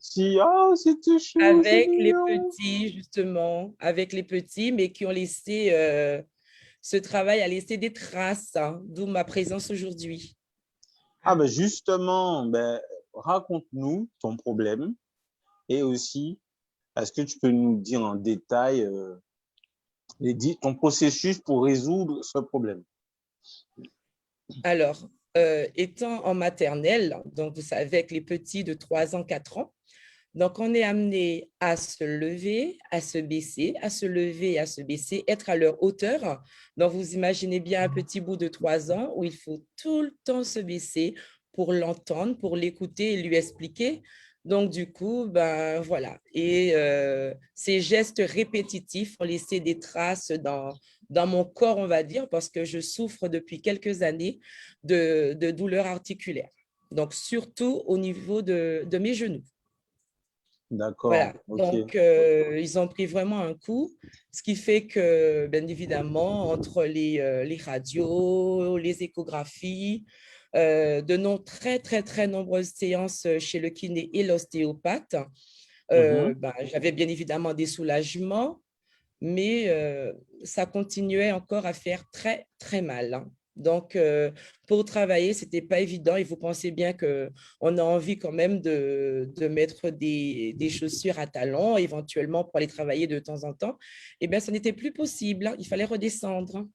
Si, ah, c'est tout chou, c'est avec les mignon. petits, justement, avec les petits, mais qui ont laissé, ce travail a laissé des traces, hein, d'où ma présence aujourd'hui. Ah, ben justement, ben, raconte-nous ton problème et aussi, est-ce que tu peux nous dire en détail ton processus pour résoudre ce problème? Alors, étant en maternelle, donc vous savez, avec les petits de 3 ans, 4 ans, donc on est amené à se lever, à se baisser, à se lever, à se baisser, être à leur hauteur. Donc vous imaginez bien un petit bout de 3 ans où il faut tout le temps se baisser pour l'entendre, pour l'écouter et lui expliquer. Donc du coup, ben voilà. Et ces gestes répétitifs ont laissé des traces dans mon corps, on va dire, parce que je souffre depuis quelques années de douleurs articulaires. Donc surtout au niveau de mes genoux. D'accord, Voilà, ok. donc ils ont pris vraiment un coup, ce qui fait que, bien évidemment, entre les radios, les échographies, très, très, très nombreuses séances chez le kiné et l'ostéopathe, Mhm. ben, j'avais bien évidemment des soulagements, mais ça continuait encore à faire très, très mal, hein. Donc, pour travailler, ce n'était pas évident et vous pensez bien qu'on a envie quand même de mettre des chaussures à talons, éventuellement pour aller travailler de temps en temps. Eh bien, ce n'était plus possible, hein. Il fallait redescendre.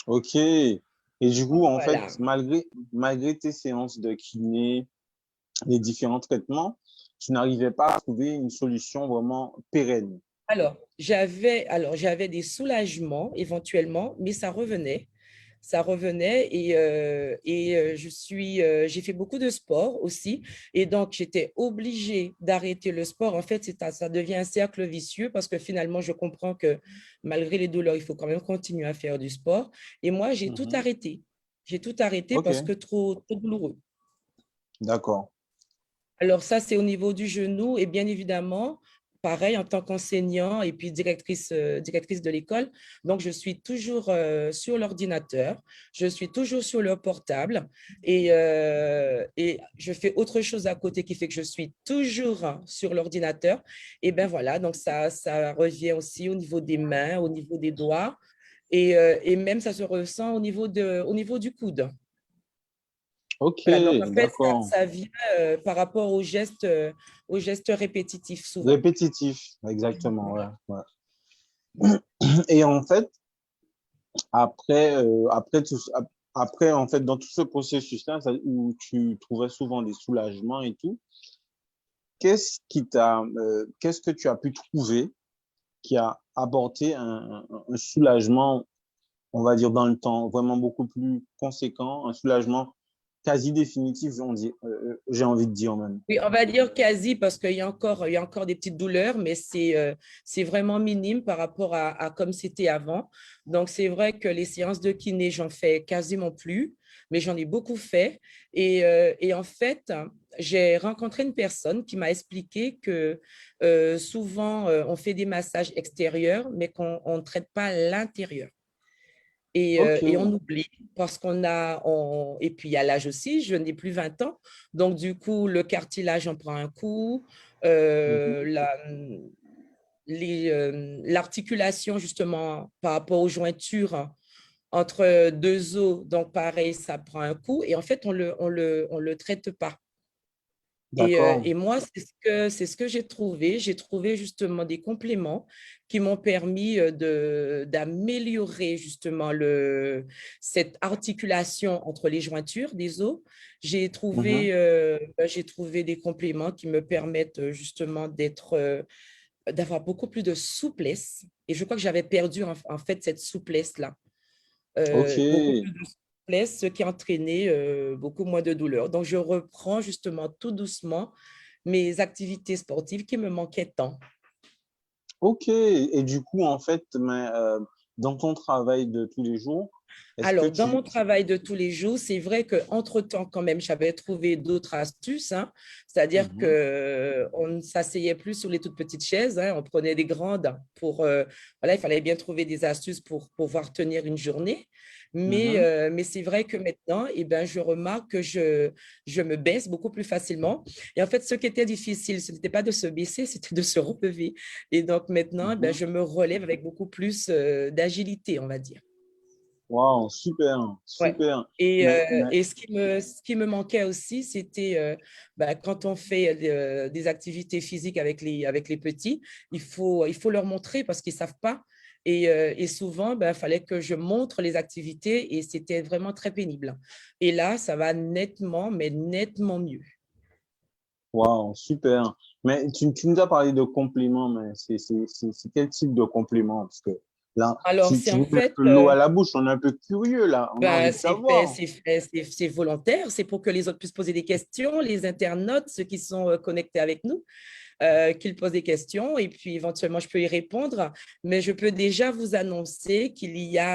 Ok. Et du coup, en fait, Voilà. malgré tes séances de kiné, les différents traitements, tu n'arrivais pas à trouver une solution vraiment pérenne. Alors, j'avais des soulagements éventuellement, mais ça revenait. Ça revenait et j'ai fait beaucoup de sport aussi. Et donc, j'étais obligée d'arrêter le sport. En fait, ça devient un cercle vicieux parce que finalement, je comprends que malgré les douleurs, il faut quand même continuer à faire du sport. Et moi, j'ai tout Mhm. arrêté. J'ai tout arrêté parce Ok, que trop, trop douloureux. d'accord. Alors ça, c'est au niveau du genou et bien évidemment, pareil en tant qu'enseignant et puis directrice de l'école. Donc, je suis toujours sur l'ordinateur, je suis toujours sur le portable et je fais autre chose à côté qui fait que je suis toujours sur l'ordinateur. Et ben voilà, donc ça revient aussi au niveau des mains, au niveau des doigts et même ça se ressent au niveau du coude. Ok, Voilà, donc en fait, d'accord. ça vient par rapport aux gestes répétitifs souvent. Répétitif, exactement, ouais, Voilà. ouais. Et en fait, après après, en fait, dans tout ce processus-là, où tu trouvais souvent des soulagements et tout, qu'est-ce que tu as pu trouver qui a apporté un soulagement, on va dire, dans le temps, vraiment beaucoup plus conséquent, un soulagement quasi définitif, j'ai envie de dire même. Oui, on va dire quasi parce qu'il y a encore des petites douleurs, mais c'est vraiment minime par rapport à comme c'était avant. Donc, c'est vrai que les séances de kiné, j'en fais quasiment plus, mais j'en ai beaucoup fait. Et en fait, j'ai rencontré une personne qui m'a expliqué que souvent, on fait des massages extérieurs, mais qu'on ne traite pas l'intérieur. Ok. Et on oublie parce et puis il y a l'âge aussi, je n'ai plus 20 ans, donc du coup, le cartilage en prend un coup, Mhm. euh, la- l'articulation justement par rapport aux jointures entre deux os, donc pareil, ça prend un coup et en fait, on le traite pas. D'accord. Et moi, c'est ce que j'ai trouvé. J'ai trouvé justement des compléments qui m'ont permis d'améliorer justement cette articulation entre les jointures des os. Mhm. J'ai trouvé des compléments qui me permettent justement d'avoir beaucoup plus de souplesse. Et je crois que j'avais perdu en fait cette souplesse-là, Ok. beaucoup plus de souplesse, ce qui a entraîné beaucoup moins de douleur. Donc, je reprends justement tout doucement mes activités sportives qui me manquaient tant. Ok. Et du coup, en fait, dans ton travail de tous les jours, est-ce que Alors, dans mon travail de tous les jours, c'est vrai qu'entre-temps, quand même, j'avais trouvé d'autres astuces, hein. C'est-à-dire Mhm. qu'on ne s'asseyait plus sur les toutes petites chaises, hein. On prenait des grandes voilà, il fallait bien trouver des astuces pour pouvoir tenir une journée. Mhm. Mais c'est vrai que maintenant, eh ben, je remarque que je me baisse beaucoup plus facilement. Et en fait, ce qui était difficile, ce n'était pas de se baisser, c'était de se relever. Et donc maintenant, eh ben, Mhm. je me relève avec beaucoup plus d'agilité, on va dire. Wow, super, Ouais. super. Mais, Et ce qui me manquait aussi, c'était bah, quand on fait des activités physiques avec les petits, il faut leur montrer parce qu'ils ne savent pas. Et souvent, il fallait que je montre les activités et c'était vraiment très pénible. Et là, ça va nettement, mais nettement mieux. wow, super. Mais tu nous as parlé de compléments, mais c'est quel type de complément? Parce que là, Alors, c'est tu en nous mets un fait, peu l'eau à la bouche, on est un peu curieux là, on a envie ben, de savoir. c'est volontaire, c'est pour que les autres puissent poser des questions, les internautes, ceux qui sont connectés avec nous. Qu'il pose des questions et puis éventuellement je peux y répondre. Mais je peux déjà vous annoncer qu'il y a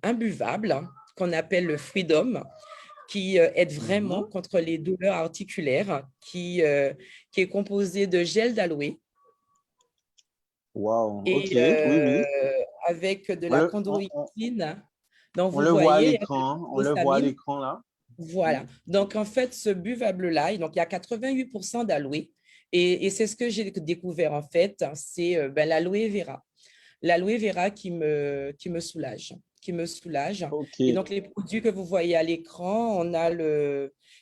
un buvable qu'on appelle le Freedom qui aide vraiment Mhm. contre les douleurs articulaires, qui est composé de gel d'aloe Wow, ok, et oui, oui. avec de On la le, on, chondroïtine. Donc, on vous le voit à voyez, il y a de l'écran, on le voit à l'histamine. l'écran là. Voilà. Donc, en fait, ce buvable-là, donc, il y a 88% d'aloe. Et c'est ce que j'ai découvert, en fait, c'est ben, l'aloe vera. L'aloe vera qui me soulage, qui me soulage. Ok. Et donc, les produits que vous voyez à l'écran,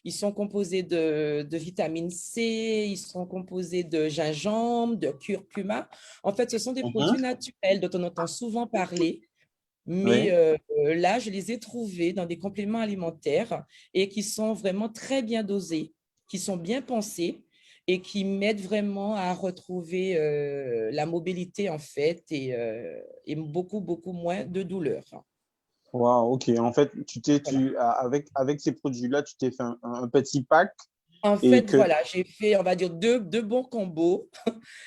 ils sont composés de vitamine C, ils sont composés de gingembre, de curcuma. En fait, ce sont des produits Mhm. naturels dont on entend souvent parler, mais Oui. là, je les ai trouvés dans des compléments alimentaires et qui sont vraiment très bien dosés, qui sont bien pensés et qui m'aident vraiment à retrouver la mobilité en fait et beaucoup, beaucoup moins de douleur. Wow, ok. En fait, Voilà. avec ces produits-là, tu t'es fait un petit pack En et fait, que. voilà, j'ai fait, on va dire, deux bons combos.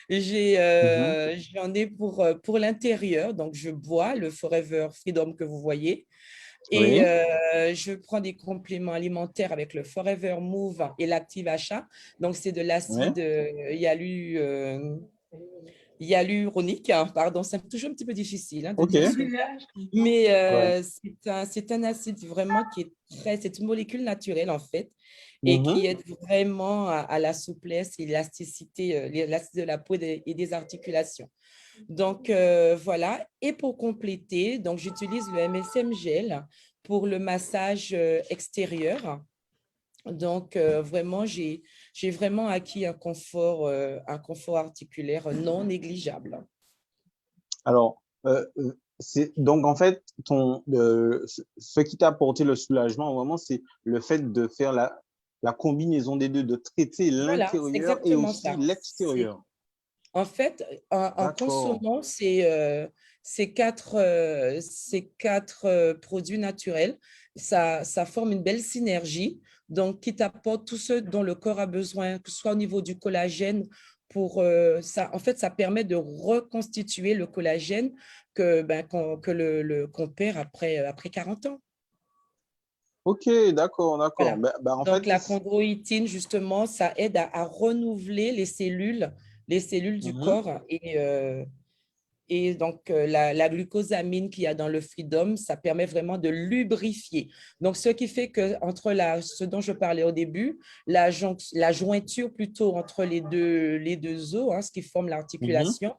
Mhm. J'en ai pour l'intérieur. Donc, je bois le Forever Freedom que vous voyez. Et Oui. je prends des compléments alimentaires avec le Forever Move et l'Active Achat. Donc, c'est de Oui. l'acide hyaluronique, hein, pardon, c'est toujours un petit peu difficile de Ok. dire ce mot. Mais Ouais. c'est un acide vraiment c'est une molécule naturelle en fait, et qui Mhm. aide vraiment à la souplesse et l'élasticité, l'élasticité de la peau et des articulations. Donc, voilà. Et pour compléter, donc j'utilise le MSM Gel pour le massage extérieur. Donc, vraiment, j'ai vraiment acquis un confort articulaire non négligeable. Alors, donc en fait, ce qui t'a apporté le soulagement, vraiment, c'est le fait de faire la combinaison des deux, de traiter Voilà, c'est l'intérieur et exactement aussi ça. l'extérieur. En fait, en D'accord. consommant ces quatre produits naturels, ça forme une belle synergie, donc qui t'apporte tout ce dont le corps a besoin, que ce soit au niveau du collagène, ça, en fait, ça permet de reconstituer le collagène qu'on perd après 40 ans. Ok, d'accord, d'accord. Voilà. Ben, en Donc, fait, la chondroïtine, justement, ça aide à renouveler les cellules du mhm, corps. Et donc, la glucosamine qu'il y a dans le Freedom, ça permet vraiment de lubrifier. Donc, ce qui fait que entre ce dont je parlais au début, la jointure plutôt entre les deux os, hein, ce qui forme mhm, l'articulation,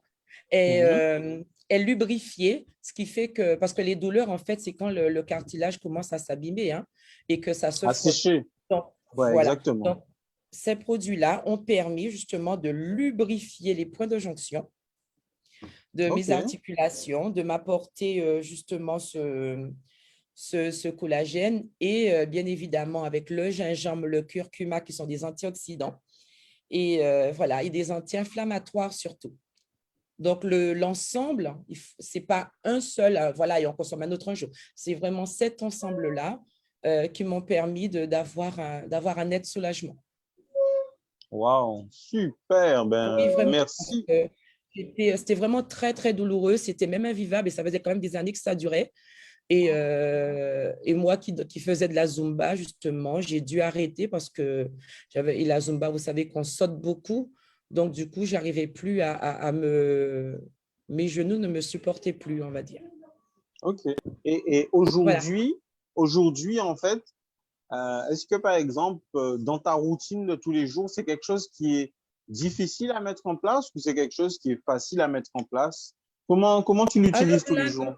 mhm. est lubrifiée, ce qui fait que, parce que les douleurs, en fait, c'est quand le cartilage commence à s'abîmer hein, et que ça se À frotte. sécher. Donc, Ouais, voilà. exactement. Donc, ces produits-là ont permis justement de lubrifier les points de jonction de Ok. mes articulations, de m'apporter justement ce collagène et bien évidemment avec le gingembre, le curcuma qui sont des antioxydants et voilà, et des anti-inflammatoires surtout. Donc, l'ensemble, c'est pas un seul, voilà, et on consomme un autre un jour. C'est vraiment cet ensemble-là qui m'ont permis d'avoir un net soulagement. Wow, super. Oui, Ben, vraiment. Parce merci. que c'était vraiment très, très douloureux. C'était même invivable et ça faisait quand même des années que ça durait. Et moi qui faisais de la Zumba, justement, j'ai dû arrêter parce que et la Zumba, vous savez qu'on saute beaucoup. Donc, du coup, j'arrivais plus mes genoux ne me supportaient plus, on va dire. OK. Et Voilà. aujourd'hui, en fait, est-ce que, par exemple, dans ta routine de tous les jours, c'est quelque chose qui est difficile à mettre en place ou c'est quelque chose qui est facile à mettre en place? Comment tu Alors l'utilises tous les là, jours?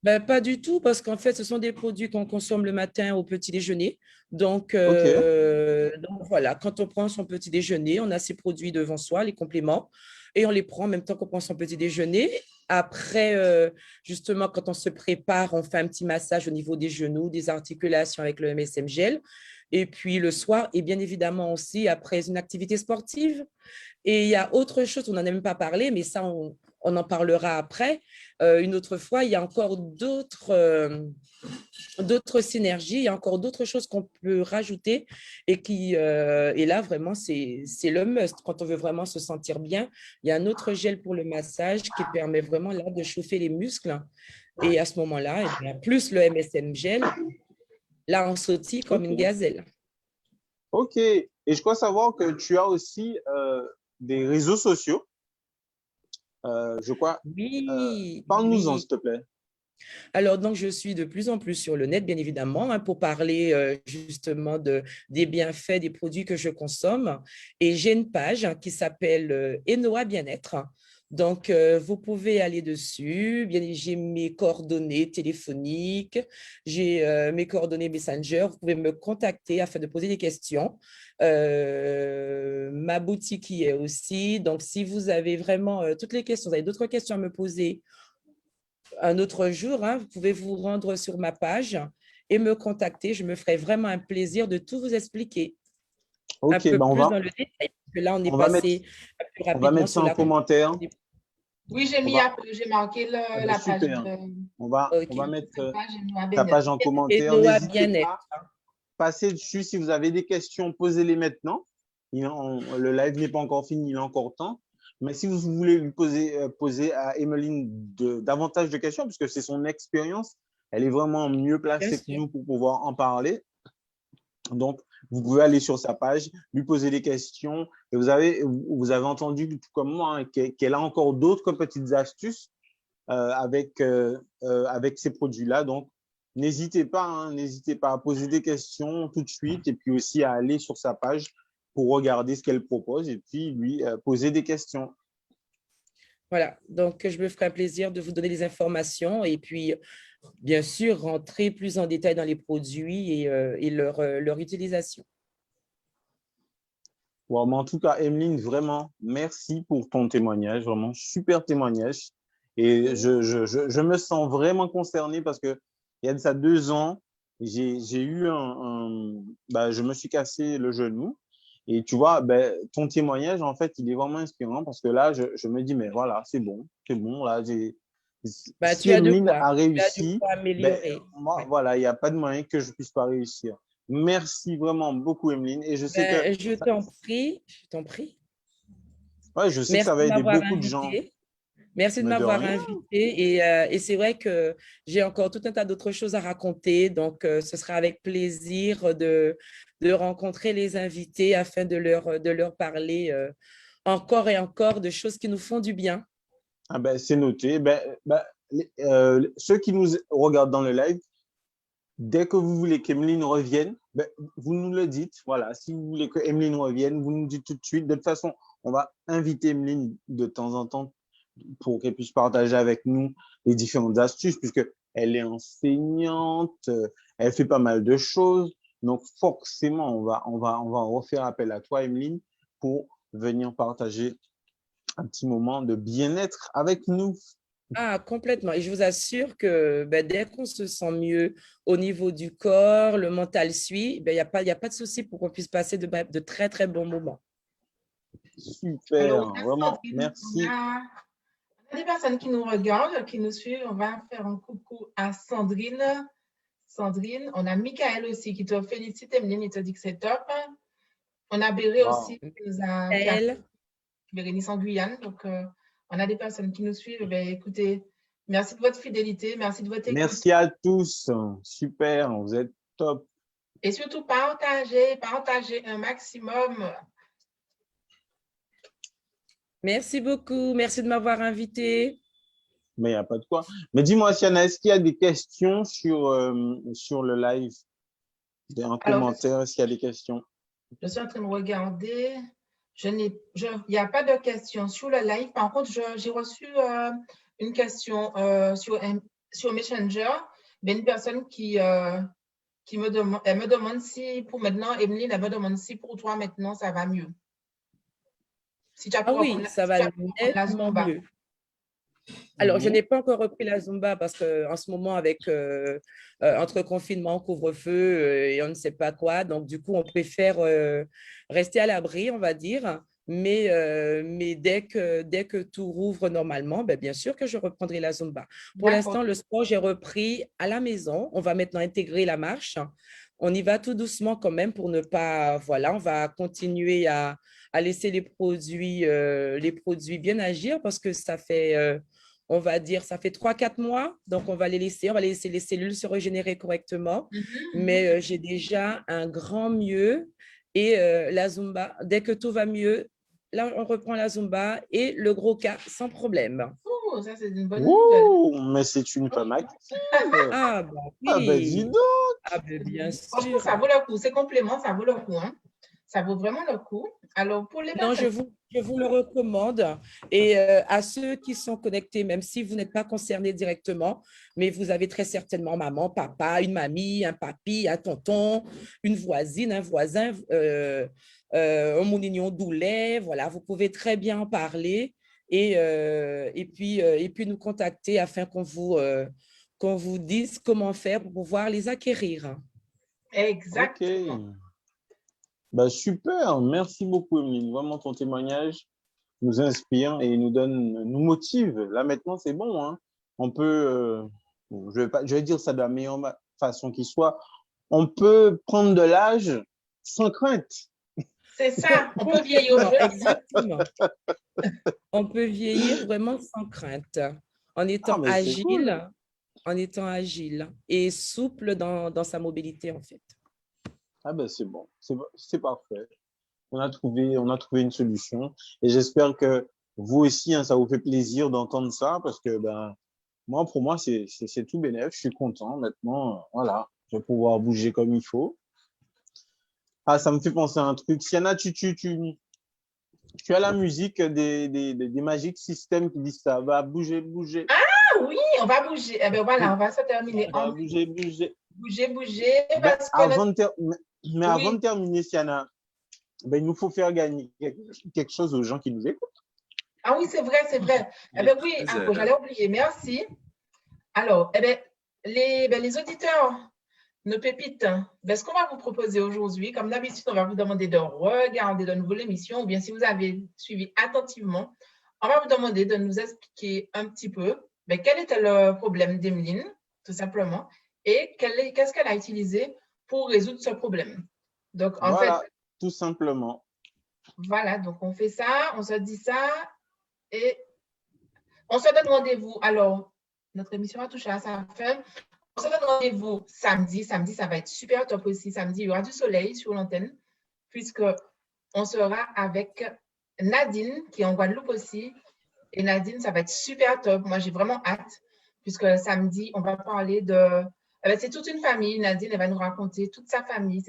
ben, pas du tout, parce qu'en fait, ce sont des produits qu'on consomme le matin au petit déjeuner. OK. Donc voilà, quand on prend son petit déjeuner, on a ces produits devant soi, les compléments, et on les prend en même temps qu'on prend son petit déjeuner. Après, justement, quand on se prépare, on fait un petit massage au niveau des genoux, des articulations avec le MSM gel. Et puis le soir, et bien évidemment aussi après une activité sportive. Et il y a autre chose, on n'en a même pas parlé, mais ça, on en parlera après. Une autre fois, il y a encore d'autres synergies, il y a encore d'autres choses qu'on peut rajouter et là, vraiment, c'est le must. Quand on veut vraiment se sentir bien, il y a un autre gel pour le massage qui permet vraiment là de chauffer les muscles. Et à ce moment-là, eh bien, plus le MSM gel, là, on sautille comme une OK. gazelle. OK. Et je crois savoir que tu as aussi des réseaux sociaux. Je crois. Oui, Parle-nous-en, oui. s'il te plaît. Alors, donc, je suis de plus en plus sur le net, bien évidemment, hein, pour parler justement des bienfaits des produits que je consomme. Et j'ai une page qui s'appelle Enoa Bien-être. Donc, vous pouvez aller dessus. Bien, j'ai mes coordonnées téléphoniques, j'ai mes coordonnées Messenger. Vous pouvez me contacter afin de poser des questions. Ma boutique y est aussi. Donc, si vous avez vraiment toutes les questions, vous avez d'autres questions à me poser, un autre jour, hein, vous pouvez vous rendre sur ma page et me contacter. Je me ferai vraiment un plaisir de tout vous expliquer un OK, peu ben plus dans le détail. Parce que là, on est on va mettre, passé plus on va rapidement mettre ça sur en la commentaire. compréhension des... Oui, On va, j'ai marqué ah ben la page super. de On va OK. mettre cette page et nous ta bien page en Et commentaire. Noah N'hésitez Bien-être. pas, passez dessus. Si vous avez des questions, posez-les maintenant. Le live n'est pas encore fini, il est encore temps. Mais si vous voulez lui poser à Emeline davantage de questions, puisque c'est son expérience, elle est vraiment mieux Bien placée que sûr. nous pour pouvoir en parler. Donc, vous pouvez aller sur sa page, lui poser des questions. Et vous avez entendu, tout comme moi, hein, qu'elle a encore d'autres petites astuces avec ces produits-là. Donc, n'hésitez pas à poser des questions tout de suite et puis aussi à aller sur sa page pour regarder ce qu'elle propose et puis lui poser des questions. Voilà. Donc, je me ferai un plaisir de vous donner les informations et puis, bien sûr, rentrer plus en détail dans les produits et leur utilisation. Bon, mais en tout cas, Emeline, vraiment, merci pour ton témoignage, vraiment super témoignage. Et je me sens vraiment concerné parce que il y a de ça 2 ans, j'ai eu je me suis cassé le genou. Et tu vois, ben, ton témoignage, en fait, il est vraiment inspirant parce que là, je me dis, mais voilà, c'est bon, là, Bah, si Emeline a tu as de réussi, quoi ben, améliorer. moi, Ouais. voilà, il n'y a pas de moyen que je puisse pas réussir. Merci vraiment beaucoup, Emeline. Et je sais que Ben, je t'en prie, je t'en prie. ouais, je sais que Merci ça va de aider m'avoir beaucoup de gens. invité. Merci de Mais de m'avoir rien. invité. Et c'est vrai que j'ai encore tout un tas d'autres choses à raconter. Donc, ce sera avec plaisir de rencontrer les invités afin de leur parler encore et encore de choses qui nous font du bien. Ah ben, c'est noté. Ceux qui nous regardent dans le live, dès que vous voulez qu'Emeline revienne, ben, vous nous le dites. Voilà, si vous voulez que Emeline revienne, vous nous dites tout de suite. De toute façon, on va inviter Emeline de temps en temps pour qu'elle puisse partager avec nous les différentes astuces, puisque elle est enseignante, elle fait pas mal de choses. Donc, forcément, on va refaire appel à toi, Emeline, pour venir partager un petit moment de bien-être avec nous. Ah, complètement. Et je vous assure que ben, dès qu'on se sent mieux au niveau du corps, le mental suit, ben, il y a pas de souci pour qu'on puisse passer de très, très bons moments. Super, Alors, on a vraiment, Sandrine, merci. on a des personnes qui nous regardent, qui nous suivent. On va faire un coucou à Sandrine. Sandrine, on a Michael aussi qui te félicite, Emeline, il te dit que c'est top. On a Béré Wow. aussi qui a Elle, Bérénice en Guyane. Donc, on a des personnes qui nous suivent. Ben, écoutez, merci de votre fidélité, merci de votre écoute. Merci à tous. Super, vous êtes top. Et surtout, partagez un maximum. merci beaucoup. Merci de m'avoir invité. Mais il n'y a pas de quoi. Mais dis-moi, Siana, est-ce qu'il y a des questions sur le live? Un Alors, commentaire, est-ce qu'il y a des questions? je suis en train de regarder. Il n'y a pas de questions sur le live. Par contre, j'ai reçu une question sur Messenger d'une personne qui me demande si pour maintenant, Emeline, elle me demande si pour toi maintenant ça va mieux. Si tu as pu Ah reprendre oui, ça va la nettement Zumba. mieux. Alors, je Mhm. n'ai pas encore repris la Zumba parce qu'en ce moment, avec entre confinement, couvre-feu et on ne sait pas quoi, donc du coup, on préfère rester à l'abri, on va dire. Mais dès que tout rouvre normalement, ben, bien sûr que je reprendrai la Zumba. Pour D'accord. l'instant, le sport, j'ai repris à la maison. On va maintenant intégrer la marche. On y va tout doucement quand même pour ne pas, voilà, on va continuer à laisser les produits bien agir parce que ça fait on va dire, ça fait 3 4 mois, donc on va laisser les cellules se régénérer correctement. Mais j'ai déjà un grand mieux et la Zumba, dès que tout va mieux, là, on reprend la Zumba et le gros cas sans problème. Oh, ça, c'est une bonne nouvelle. Ouh, mais c'est une femme active. Ah, bah Ah ben dis oui, donc. ah, ben, bien Franchement, sûr. ça vaut le coup. Ces compléments, ça vaut le coup, hein. Ça vaut vraiment le coup. Alors, pour les Non, personnes, je vous le recommande. Et à ceux qui sont connectés, même si vous n'êtes pas concernés directement, mais vous avez très certainement maman, papa, une mamie, un papy, un tonton, une voisine, un voisin, un mounignon doulet. Voilà, vous pouvez très bien en parler et puis nous contacter afin qu'on vous dise comment faire pour pouvoir les acquérir. Ok. exactement. Bah, super. Merci beaucoup, Emeline. Vraiment, ton témoignage nous inspire et nous motive. Là, maintenant, c'est bon, hein. On peut, bon, je vais dire ça de la meilleure façon qui soit. On peut prendre de l'âge sans crainte. C'est ça. On peut vieillir Complètement, jeune. exactement. On peut vieillir vraiment sans crainte, en Ah, étant mais c'est cool. agile, en étant agile et souple dans sa mobilité, en fait. Ah, ben, c'est bon. C'est parfait. On a trouvé une solution. Et j'espère que vous aussi, hein, ça vous fait plaisir d'entendre ça parce que, ben, moi, pour moi, c'est tout bénef. Je suis content. Maintenant, voilà, je vais pouvoir bouger comme il faut. Ah, ça me fait penser à un truc. Siana, tu as la musique des Magic System qui disent ça va bouger, bouger, Ah oui, on va bouger. Eh bien voilà, on va se terminer en va bouger, bouger. bouger, bouger, Ben, parce que notre... mais avant de Oui. terminer, Siana, ben, il nous faut faire gagner quelque chose aux gens qui nous écoutent. Ah oui, c'est vrai, c'est vrai. Eh Oui, bien oui, plaisir. j'allais oublier. Merci. Alors, eh bien, les auditeurs, nos pépites, ben, ce qu'on va vous proposer aujourd'hui, comme d'habitude, on va vous demander de regarder de nouveau l'émission, ou bien si vous avez suivi attentivement, on va vous demander de nous expliquer un petit peu ben, quel était le problème d'Emeline, tout simplement, et qu'est-ce qu'elle a utilisé pour résoudre ce problème. Donc, en fait, Voilà, tout simplement. voilà, donc on fait ça, on se dit ça, et on se donne rendez-vous. Alors, notre émission va toucher à sa fin. On se donne rendez-vous samedi. Samedi, ça va être super top aussi. Samedi, il y aura du soleil sur l'antenne, puisque on sera avec Nadine, qui est en Guadeloupe aussi. Et Nadine, ça va être super top. Moi, j'ai vraiment hâte, puisque samedi, on va parler de... C'est toute une famille. Nadine, elle va nous raconter toute sa famille.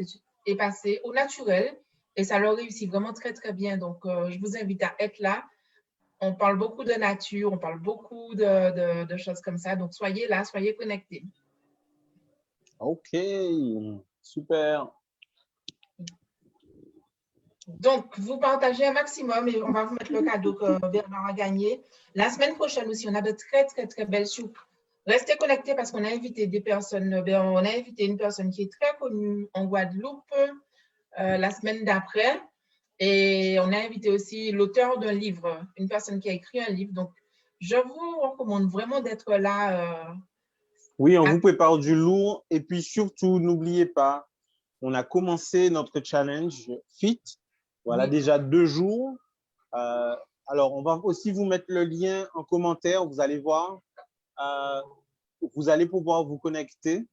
C'est passé au naturel et ça leur réussit vraiment très, très bien. Donc, je vous invite à être là. On parle beaucoup de nature, on parle beaucoup de choses comme ça. Donc, soyez là, soyez connectés. Ok, super. Donc, vous partagez un maximum et on va vous mettre le cadeau que Bernard a gagné. La semaine prochaine aussi, on a de très, très, très belles soupes. Restez connectés parce qu'on a invité des personnes. On a invité une personne qui est très connue en Guadeloupe la semaine d'après. Et on a invité aussi l'auteur d'un livre, une personne qui a écrit un livre. Donc, je vous recommande vraiment d'être là. Oui, on vous prépare du lourd. Et puis surtout, n'oubliez pas, on a commencé notre challenge FIT. Voilà, Oui, déjà 2 jours. Euh, alors, on va aussi vous mettre le lien en commentaire. Vous allez voir. Euh, vous allez pouvoir vous connecter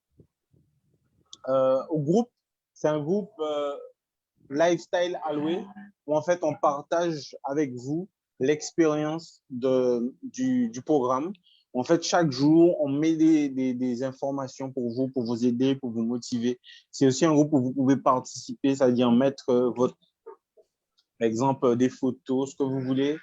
au groupe. C'est un groupe Lifestyle Alloué où en fait on partage avec vous l'expérience du programme. En fait, chaque jour, on met des informations pour vous aider, pour vous motiver. C'est aussi un groupe où vous pouvez participer, c'est-à-dire mettre votre exemple, des photos, ce que vous voulez.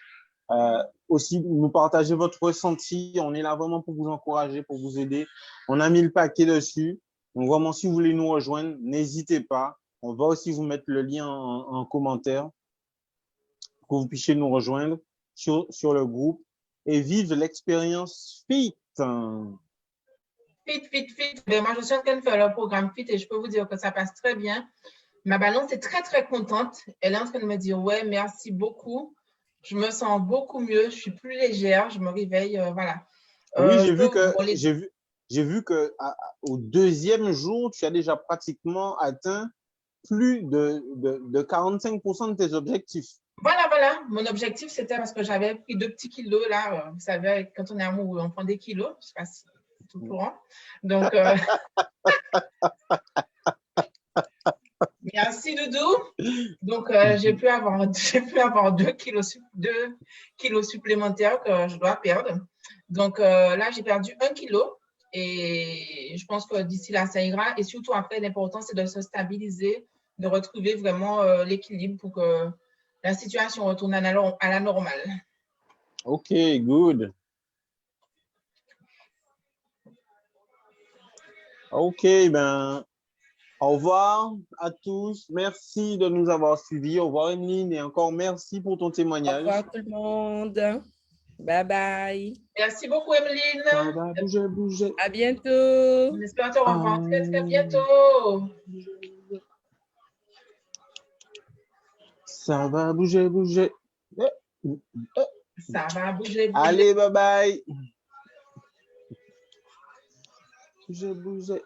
Aussi, nous partager votre ressenti. On est là vraiment pour vous encourager, pour vous aider. On a mis le paquet dessus. Donc, vraiment, si vous voulez nous rejoindre, n'hésitez pas. On va aussi vous mettre le lien en commentaire pour que vous puissiez nous rejoindre sur le groupe et vivre l'expérience FIT. Fit. Ben, moi, je suis en train de faire le programme Fit et je peux vous dire que ça passe très bien. Ma balance est très, très contente. Elle est en train de me dire, ouais, merci beaucoup. Je me sens beaucoup mieux. Je suis plus légère. Je me réveille. Voilà. Oui, j'ai vu que au deuxième jour, tu as déjà pratiquement atteint plus de 45% de tes objectifs. Voilà. Mon objectif, c'était parce que j'avais pris 2 petits kilos là. Vous savez, quand on est amoureux, on prend des kilos. Je sais pas si c'est tout courant. Donc, merci Doudou. Donc, j'ai pu avoir 2 kilos supplémentaires que je dois perdre. Donc, là, j'ai perdu 1 kilo et je pense que d'ici là, ça ira. Et surtout, après, l'important, c'est de se stabiliser, de retrouver vraiment l'équilibre pour que la situation retourne à la normale. OK, good. OK, ben, au revoir à tous. Merci de nous avoir suivis. Au revoir, Emeline, et encore merci pour ton Au témoignage. revoir tout le monde. Bye bye. Merci beaucoup, Emeline. Ça va bouger. À bientôt. On espère te revoir très, très bientôt. Ça va bouger. Ça va bouger. Allez, bye bye. Bouger.